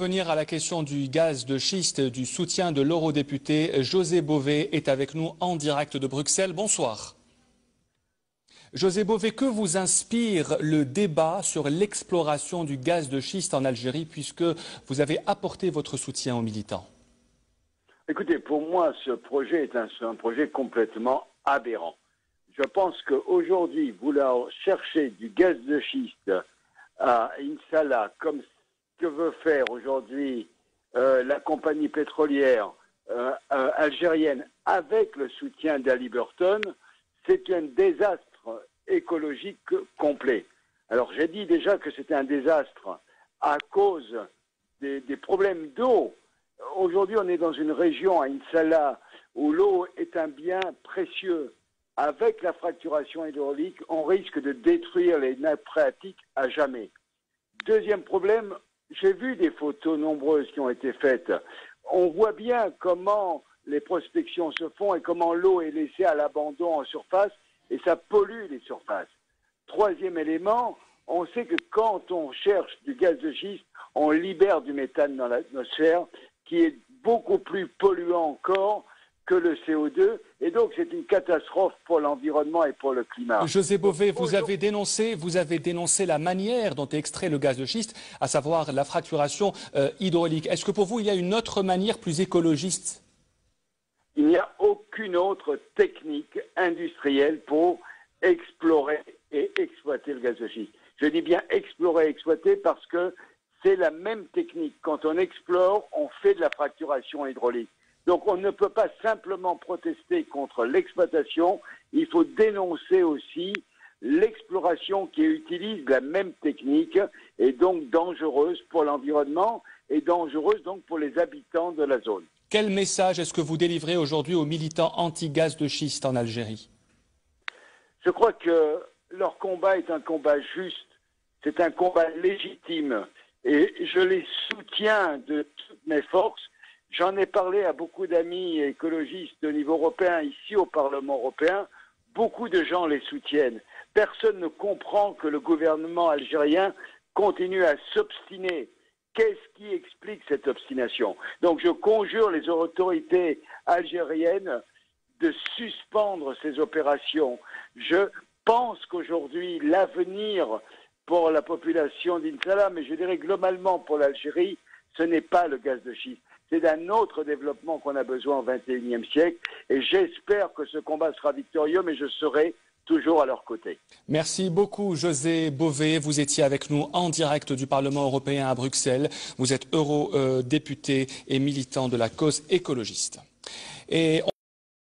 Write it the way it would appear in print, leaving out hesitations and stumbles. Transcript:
Venir à la question du gaz de schiste, du soutien de l'eurodéputé José Bové est avec nous en direct de Bruxelles. Bonsoir. José Bové, que vous inspire le débat sur l'exploration du gaz de schiste en Algérie puisque vous avez apporté votre soutien aux militants? Écoutez, pour moi, ce projet est un projet complètement aberrant. Je pense qu'aujourd'hui, vouloir chercher du gaz de schiste à Insala, comme que veut faire aujourd'hui la compagnie pétrolière algérienne avec le soutien d'Haliburton, c'est un désastre écologique complet. Alors j'ai dit déjà que c'était un désastre à cause des problèmes d'eau. Aujourd'hui, on est dans une région à Insala où l'eau est un bien précieux. Avec la fracturation hydraulique, on risque de détruire les nappes phréatiques à jamais. Deuxième problème, j'ai vu des photos nombreuses qui ont été faites. On voit bien comment les prospections se font et comment l'eau est laissée à l'abandon en surface et ça pollue les surfaces. Troisième élément, on sait que quand on cherche du gaz de schiste, on libère du méthane dans l'atmosphère qui est beaucoup plus polluant encore que le CO2 et donc c'est une catastrophe pour l'environnement et pour le climat. José Bové, vous avez dénoncé la manière dont est extrait le gaz de schiste, à savoir la fracturation hydraulique. Est-ce que pour vous, il y a une autre manière plus écologiste? Il n'y a aucune autre technique industrielle pour explorer et exploiter le gaz de schiste. Je dis bien explorer et exploiter parce que c'est la même technique. Quand on explore, on fait de la fracturation hydraulique. Donc on ne peut pas simplement protester contre l'exploitation, il faut dénoncer aussi l'exploration qui utilise la même technique et donc dangereuse pour l'environnement et dangereuse donc pour les habitants de la zone. Quel message est-ce que vous délivrez aujourd'hui aux militants anti-gaz de schiste en Algérie? Je crois que leur combat est un combat juste, c'est un combat légitime et je les soutiens de toutes mes forces. J'en ai parlé à beaucoup d'amis écologistes de niveau européen, ici au Parlement européen. Beaucoup de gens les soutiennent. Personne ne comprend que le gouvernement algérien continue à s'obstiner. Qu'est-ce qui explique cette obstination? Donc je conjure les autorités algériennes de suspendre ces opérations. Je pense qu'aujourd'hui, l'avenir pour la population d'Insala, mais je dirais globalement pour l'Algérie, ce n'est pas le gaz de schiste. C'est d'un autre développement qu'on a besoin au XXIe siècle et j'espère que ce combat sera victorieux, mais je serai toujours à leur côté. Merci beaucoup José Bové. Vous étiez avec nous en direct du Parlement européen à Bruxelles. Vous êtes eurodéputé et militant de la cause écologiste. Et